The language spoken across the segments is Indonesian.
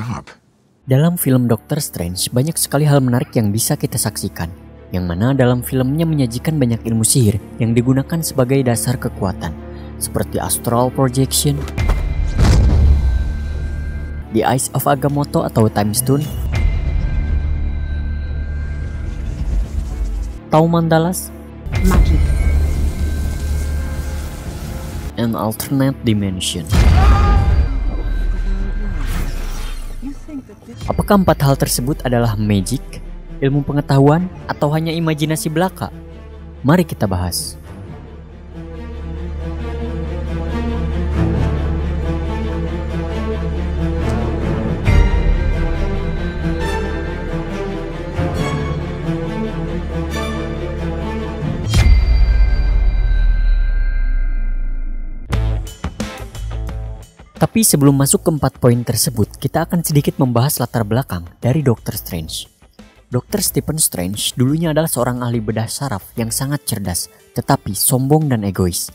stop. Dalam film Doctor Strange, banyak sekali hal menarik yang bisa kita saksikan. Yang mana dalam filmnya menyajikan banyak ilmu sihir yang digunakan sebagai dasar kekuatan. Seperti astral projection, The Eyes of Agamotto atau Time Stone, Tau Mandalas, Magic, and Alternate Dimension. Apakah empat hal tersebut adalah magic, ilmu pengetahuan, atau hanya imajinasi belaka? Mari kita bahas. Tapi sebelum masuk ke 4 poin tersebut, kita akan sedikit membahas latar belakang dari Doctor Strange. Dr. Stephen Strange dulunya adalah seorang ahli bedah saraf yang sangat cerdas, tetapi sombong dan egois.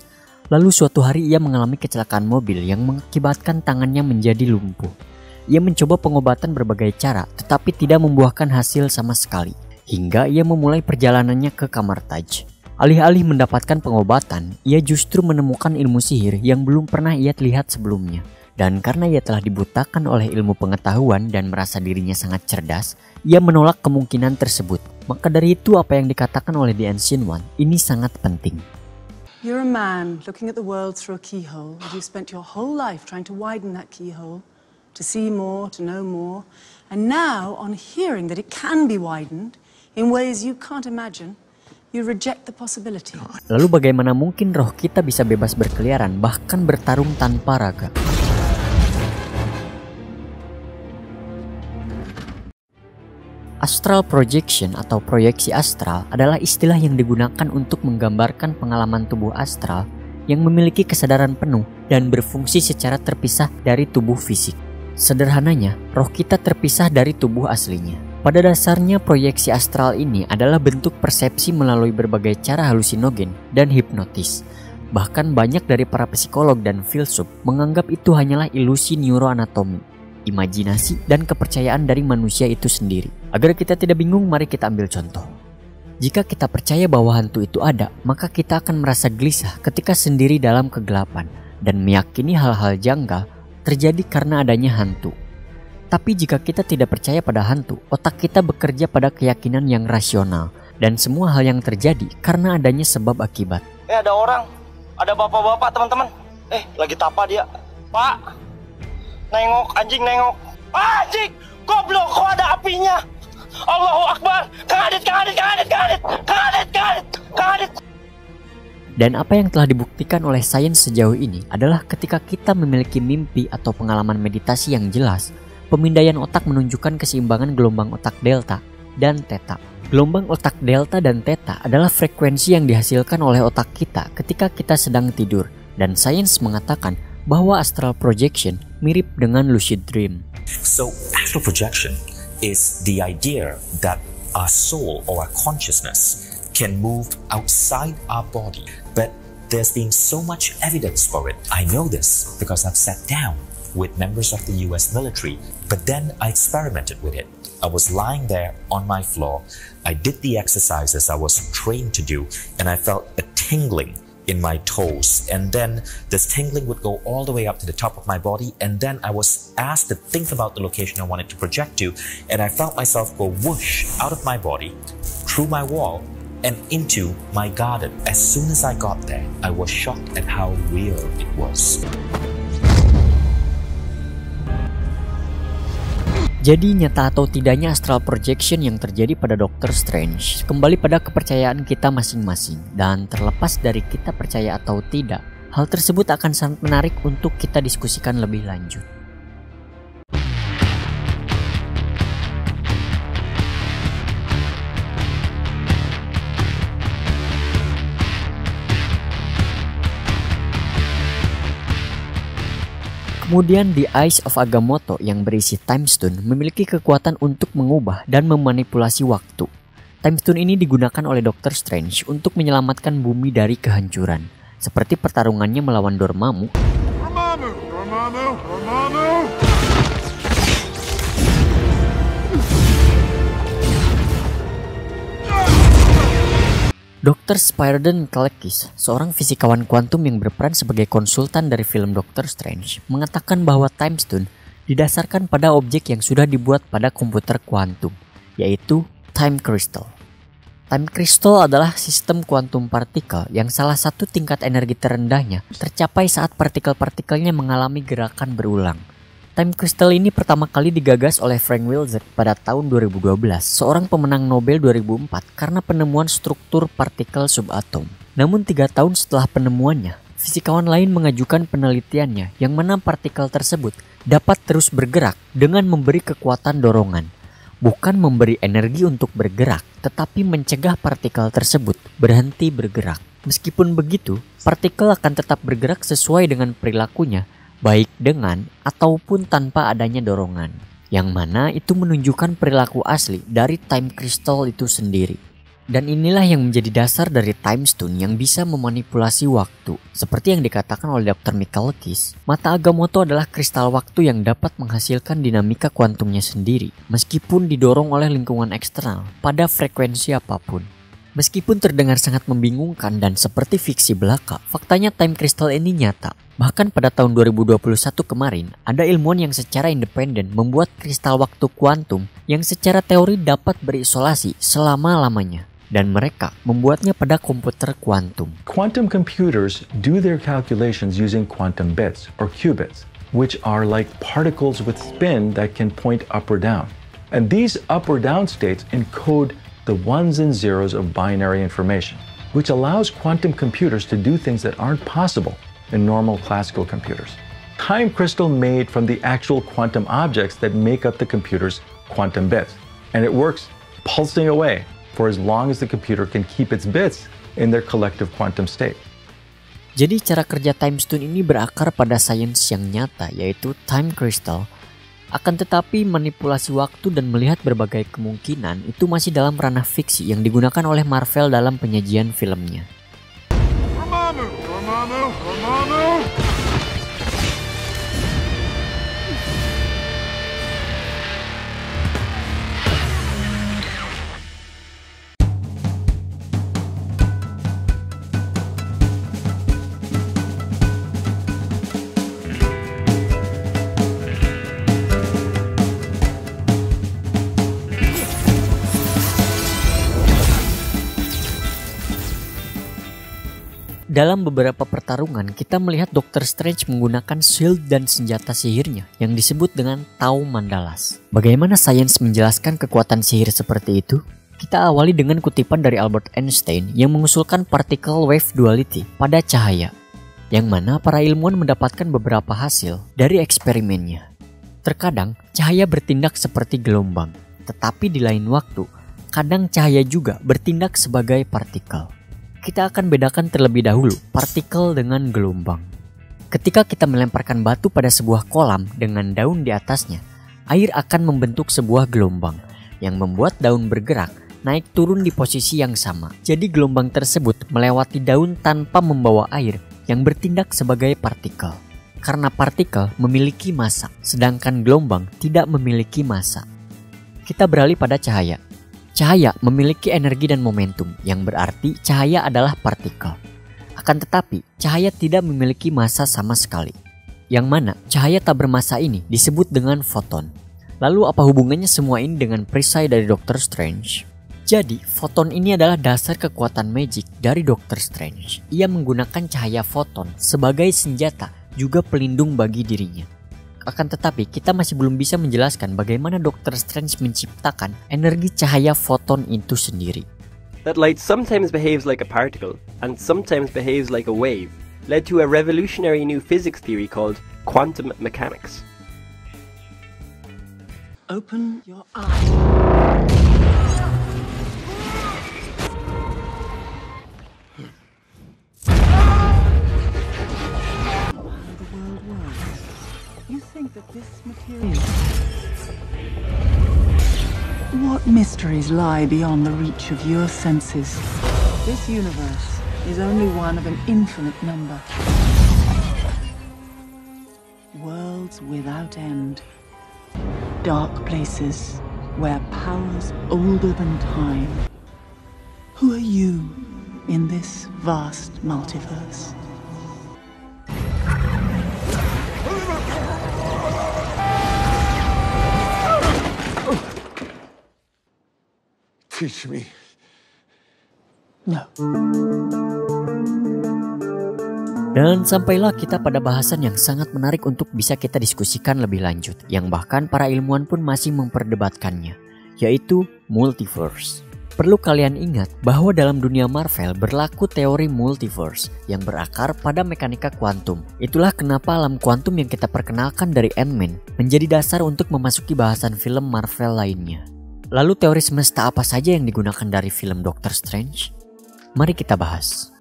Lalu suatu hari ia mengalami kecelakaan mobil yang mengakibatkan tangannya menjadi lumpuh. Ia mencoba pengobatan berbagai cara, tetapi tidak membuahkan hasil sama sekali. Hingga ia memulai perjalanannya ke kamar Taj. Alih-alih mendapatkan pengobatan, ia justru menemukan ilmu sihir yang belum pernah ia lihat sebelumnya. Dan karena ia telah dibutakan oleh ilmu pengetahuan dan merasa dirinya sangat cerdas, ia menolak kemungkinan tersebut. Maka dari itu apa yang dikatakan oleh The Ancient One ini sangat penting. You're a man looking at the world through a keyhole, and you've spent your whole life trying to widen that keyhole, to see more, to know more. And now, on hearing that it can be widened in ways you can't imagine, you reject the possibility. Lalu bagaimana mungkin roh kita bisa bebas berkeliaran, bahkan bertarung tanpa raga? Astral projection atau proyeksi astral adalah istilah yang digunakan untuk menggambarkan pengalaman tubuh astral yang memiliki kesadaran penuh dan berfungsi secara terpisah dari tubuh fisik. Sederhananya, roh kita terpisah dari tubuh aslinya. Pada dasarnya, proyeksi astral ini adalah bentuk persepsi melalui berbagai cara halusinogen dan hipnotis. Bahkan banyak dari para psikolog dan filsuf menganggap itu hanyalah ilusi neuroanatomi, imajinasi, dan kepercayaan dari manusia itu sendiri. Agar kita tidak bingung, mari kita ambil contoh. Jika kita percaya bahwa hantu itu ada, maka kita akan merasa gelisah ketika sendiri dalam kegelapan dan meyakini hal-hal janggal terjadi karena adanya hantu. Tapi jika kita tidak percaya pada hantu, otak kita bekerja pada keyakinan yang rasional dan semua hal yang terjadi karena adanya sebab akibat. Ada orang, ada bapak-bapak teman-teman. Lagi tapa dia. Pak, nengok anjing, nengok. Anjing, goblok, kok ada apinya? Allahu Akbar, Kang Adit. Dan apa yang telah dibuktikan oleh sains sejauh ini adalah ketika kita memiliki mimpi atau pengalaman meditasi yang jelas, pemindaian otak menunjukkan keseimbangan gelombang otak delta dan theta. Gelombang otak delta dan theta adalah frekuensi yang dihasilkan oleh otak kita ketika kita sedang tidur, dan sains mengatakan bahwa astral projection mirip dengan lucid dream. So astral projection is the idea that our soul or our consciousness can move outside our body, but there's been so much evidence for it. I know this because I've sat down with members of the US military, but then I experimented with it. I was lying there on my floor, I did the exercises I was trained to do, and I felt a tingling in my toes, and then this tingling would go all the way up to the top of my body, and then I was asked to think about the location I wanted to project to, and I felt myself go whoosh out of my body, through my wall, and into my garden. As soon as I got there, I was shocked at how real it was. Jadi nyata atau tidaknya astral projection yang terjadi pada Doctor Strange kembali pada kepercayaan kita masing-masing, dan terlepas dari kita percaya atau tidak, hal tersebut akan sangat menarik untuk kita diskusikan lebih lanjut. Kemudian The Eyes of Agamotto yang berisi Time Stone memiliki kekuatan untuk mengubah dan memanipulasi waktu. Time Stone ini digunakan oleh Doctor Strange untuk menyelamatkan bumi dari kehancuran, seperti pertarungannya melawan Dormammu Dr. Spiridon Kalekis, seorang fisikawan kuantum yang berperan sebagai konsultan dari film Doctor Strange, mengatakan bahwa time stone didasarkan pada objek yang sudah dibuat pada komputer kuantum, yaitu time crystal. Time crystal adalah sistem kuantum partikel yang salah satu tingkat energi terendahnya tercapai saat partikel-partikelnya mengalami gerakan berulang. Time crystal ini pertama kali digagas oleh Frank Wilczek pada tahun 2012, seorang pemenang Nobel 2004 karena penemuan struktur partikel subatom. Namun 3 tahun setelah penemuannya, fisikawan lain mengajukan penelitiannya yang mana partikel tersebut dapat terus bergerak dengan memberi kekuatan dorongan. Bukan memberi energi untuk bergerak, tetapi mencegah partikel tersebut berhenti bergerak. Meskipun begitu, partikel akan tetap bergerak sesuai dengan perilakunya, baik dengan ataupun tanpa adanya dorongan. Yang mana itu menunjukkan perilaku asli dari time crystal itu sendiri. Dan inilah yang menjadi dasar dari time stone yang bisa memanipulasi waktu. Seperti yang dikatakan oleh Dr. Michalakis, mata Agamotto adalah kristal waktu yang dapat menghasilkan dinamika kuantumnya sendiri, meskipun didorong oleh lingkungan eksternal pada frekuensi apapun. Meskipun terdengar sangat membingungkan dan seperti fiksi belaka, faktanya time crystal ini nyata. Bahkan pada tahun 2021 kemarin, ada ilmuwan yang secara independen membuat kristal waktu kuantum yang secara teori dapat berisolasi selama-lamanya. Dan mereka membuatnya pada komputer kuantum. Quantum computers do their calculations using quantum bits, or qubits, which are like particles with spin that can point up or down. And these up or down states encode the ones and zeros of binary information, which allows quantum computers to do things that aren't possible in normal classical computers. Time crystal made from the actual quantum objects that make up the computer's quantum bits, and it works pulsing away for as long as the computer can keep its bits in their collective quantum state. Jadi cara kerja time stone ini berakar pada sains yang nyata, yaitu time crystal. Akan tetapi manipulasi waktu dan melihat berbagai kemungkinan itu masih dalam ranah fiksi yang digunakan oleh Marvel dalam penyajian filmnya. Dalam beberapa pertarungan, kita melihat Dr. Strange menggunakan shield dan senjata sihirnya yang disebut dengan Tau Mandalas. Bagaimana sains menjelaskan kekuatan sihir seperti itu? Kita awali dengan kutipan dari Albert Einstein yang mengusulkan particle wave duality pada cahaya, yang mana para ilmuwan mendapatkan beberapa hasil dari eksperimennya. Terkadang, cahaya bertindak seperti gelombang, tetapi di lain waktu, kadang cahaya juga bertindak sebagai partikel. Kita akan bedakan terlebih dahulu partikel dengan gelombang. Ketika kita melemparkan batu pada sebuah kolam dengan daun di atasnya, air akan membentuk sebuah gelombang yang membuat daun bergerak naik turun di posisi yang sama. Jadi gelombang tersebut melewati daun tanpa membawa air yang bertindak sebagai partikel. Karena partikel memiliki massa, sedangkan gelombang tidak memiliki massa. Kita beralih pada cahaya. Cahaya memiliki energi dan momentum, yang berarti cahaya adalah partikel. Akan tetapi, cahaya tidak memiliki massa sama sekali. Yang mana cahaya tak bermassa ini disebut dengan foton. Lalu apa hubungannya semua ini dengan perisai dari Doctor Strange? Jadi, foton ini adalah dasar kekuatan magic dari Doctor Strange. Ia menggunakan cahaya foton sebagai senjata juga pelindung bagi dirinya. Akan tetapi, kita masih belum bisa menjelaskan bagaimana Doctor Strange menciptakan energi cahaya foton itu sendiri. That light sometimes behaves like a particle and sometimes behaves like a wave led to a revolutionary new physics theory called quantum mechanics. Open your eyes. You think that this material... What mysteries lie beyond the reach of your senses? This universe is only one of an infinite number. Worlds without end. Dark places where powers older than time. Who are you in this vast multiverse. Teach me. No. Dan sampailah kita pada bahasan yang sangat menarik untuk bisa kita diskusikan lebih lanjut, yang bahkan para ilmuwan pun masih memperdebatkannya, yaitu multiverse. Perlu kalian ingat bahwa dalam dunia Marvel berlaku teori multiverse yang berakar pada mekanika kuantum. Itulah kenapa alam kuantum yang kita perkenalkan dari Ant-Man menjadi dasar untuk memasuki bahasan film Marvel lainnya. Lalu teori semesta apa saja yang digunakan dari film Doctor Strange? Mari kita bahas.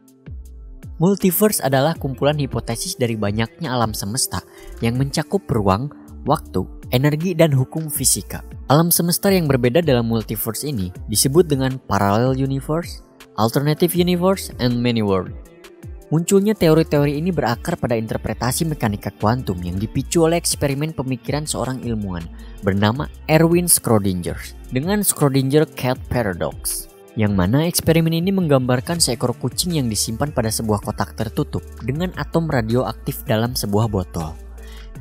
Multiverse adalah kumpulan hipotesis dari banyaknya alam semesta yang mencakup ruang, waktu, energi, dan hukum fisika. Alam semesta yang berbeda dalam multiverse ini disebut dengan parallel universe, alternative universe, and many world. Munculnya teori-teori ini berakar pada interpretasi mekanika kuantum yang dipicu oleh eksperimen pemikiran seorang ilmuwan bernama Erwin Schrödinger dengan Schrödinger Cat Paradox, yang mana eksperimen ini menggambarkan seekor kucing yang disimpan pada sebuah kotak tertutup dengan atom radioaktif dalam sebuah botol.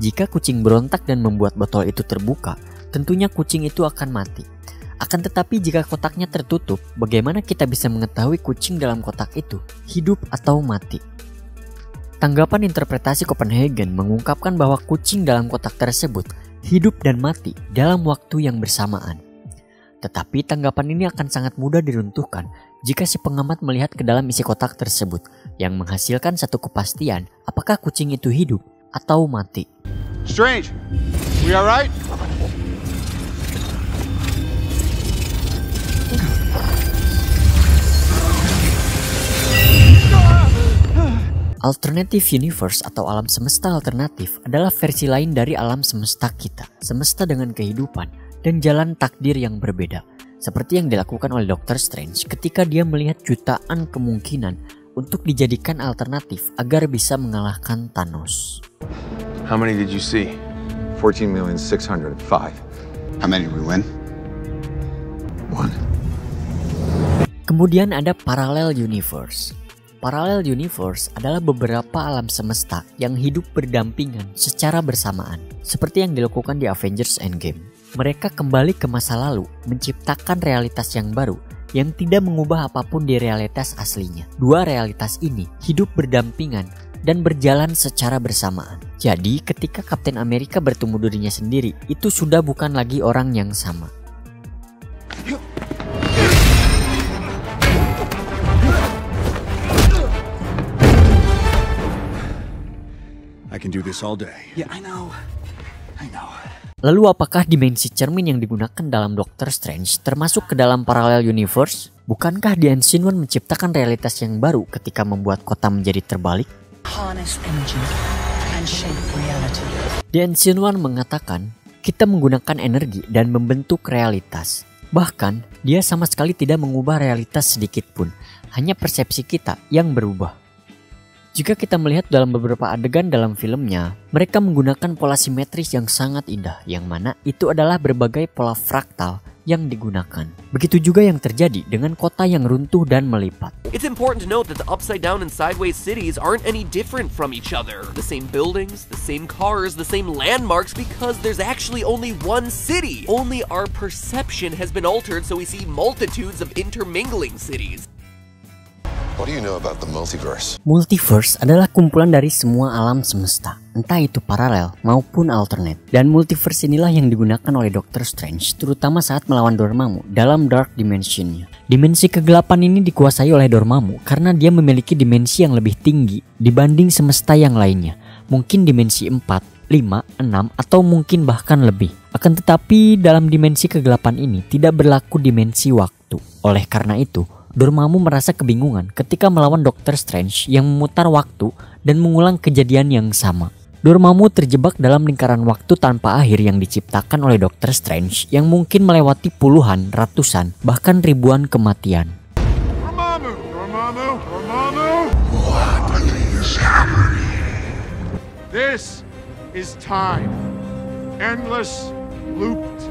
Jika kucing berontak dan membuat botol itu terbuka, tentunya kucing itu akan mati. Akan tetapi jika kotaknya tertutup, bagaimana kita bisa mengetahui kucing dalam kotak itu hidup atau mati? Tanggapan interpretasi Copenhagen mengungkapkan bahwa kucing dalam kotak tersebut hidup dan mati dalam waktu yang bersamaan. Tetapi tanggapan ini akan sangat mudah diruntuhkan jika si pengamat melihat ke dalam isi kotak tersebut yang menghasilkan satu kepastian apakah kucing itu hidup atau mati. Strange, we all right? Alternative universe atau alam semesta alternatif adalah versi lain dari alam semesta kita, semesta dengan kehidupan dan jalan takdir yang berbeda, seperti yang dilakukan oleh Doctor Strange ketika dia melihat jutaan kemungkinan untuk dijadikan alternatif agar bisa mengalahkan Thanos. How many did you see? 14,605,000. How many did we win? 1. Kemudian ada parallel universe. Parallel universe adalah beberapa alam semesta yang hidup berdampingan secara bersamaan, seperti yang dilakukan di Avengers Endgame. Mereka kembali ke masa lalu, menciptakan realitas yang baru yang tidak mengubah apapun di realitas aslinya. Dua realitas ini hidup berdampingan dan berjalan secara bersamaan. Jadi ketika Kapten Amerika bertemu dirinya sendiri, itu sudah bukan lagi orang yang sama. I can do this all day. Yeah, I know. Lalu apakah dimensi cermin yang digunakan dalam Doctor Strange termasuk ke dalam parallel universe? Bukankah The Ancient One menciptakan realitas yang baru ketika membuat kota menjadi terbalik? Harness energy and shape reality. The Ancient One mengatakan, kita menggunakan energi dan membentuk realitas. Bahkan, dia sama sekali tidak mengubah realitas sedikit pun, hanya persepsi kita yang berubah. Jika kita melihat dalam beberapa adegan dalam filmnya, mereka menggunakan pola simetris yang sangat indah, yang mana itu adalah berbagai pola fraktal yang digunakan. Begitu juga yang terjadi dengan kota yang runtuh dan melipat. It's important to note that the upside down and sideways cities aren't any different from each other. The same buildings, the same cars, the same landmarks, because there's actually only one city. Only our perception has been altered, so we see multitudes of intermingling cities. What do you know about the multiverse? Multiverse adalah kumpulan dari semua alam semesta, entah itu paralel maupun alternate. Dan multiverse inilah yang digunakan oleh Doctor Strange, terutama saat melawan Dormammu dalam Dark Dimension-nya. Dimensi kegelapan ini dikuasai oleh Dormammu karena dia memiliki dimensi yang lebih tinggi dibanding semesta yang lainnya. Mungkin dimensi 4, 5, 6, atau mungkin bahkan lebih. Akan tetapi dalam dimensi kegelapan ini tidak berlaku dimensi waktu. Oleh karena itu, Dormammu merasa kebingungan ketika melawan Doctor Strange yang memutar waktu dan mengulang kejadian yang sama. Dormammu terjebak dalam lingkaran waktu tanpa akhir yang diciptakan oleh Doctor Strange yang mungkin melewati puluhan, ratusan, bahkan ribuan kematian. Dormammu! What is happening? This is time. Endless looped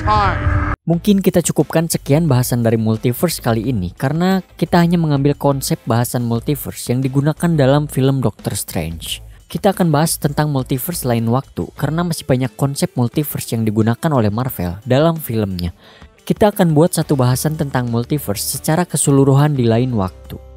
time. Mungkin kita cukupkan sekian bahasan dari multiverse kali ini karena kita hanya mengambil konsep bahasan multiverse yang digunakan dalam film Doctor Strange. Kita akan bahas tentang multiverse lain waktu karena masih banyak konsep multiverse yang digunakan oleh Marvel dalam filmnya. Kita akan buat satu bahasan tentang multiverse secara keseluruhan di lain waktu.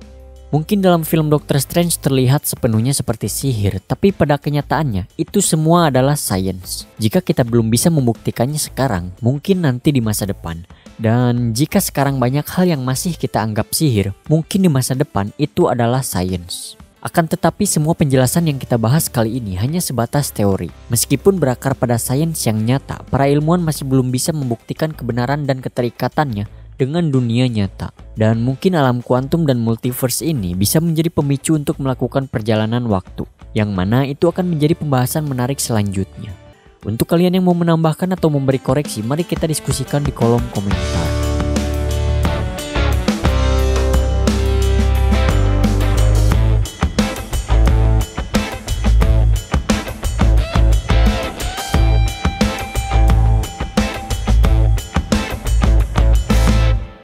Mungkin dalam film Doctor Strange terlihat sepenuhnya seperti sihir, tapi pada kenyataannya itu semua adalah sains. Jika kita belum bisa membuktikannya sekarang, mungkin nanti di masa depan. Dan jika sekarang banyak hal yang masih kita anggap sihir, mungkin di masa depan itu adalah sains. Akan tetapi semua penjelasan yang kita bahas kali ini hanya sebatas teori. Meskipun berakar pada sains yang nyata, para ilmuwan masih belum bisa membuktikan kebenaran dan keterikatannya dengan dunia nyata. Dan mungkin alam kuantum dan multiverse ini bisa menjadi pemicu untuk melakukan perjalanan waktu, yang mana itu akan menjadi pembahasan menarik selanjutnya. Untuk kalian yang mau menambahkan atau memberi koreksi, mari kita diskusikan di kolom komentar.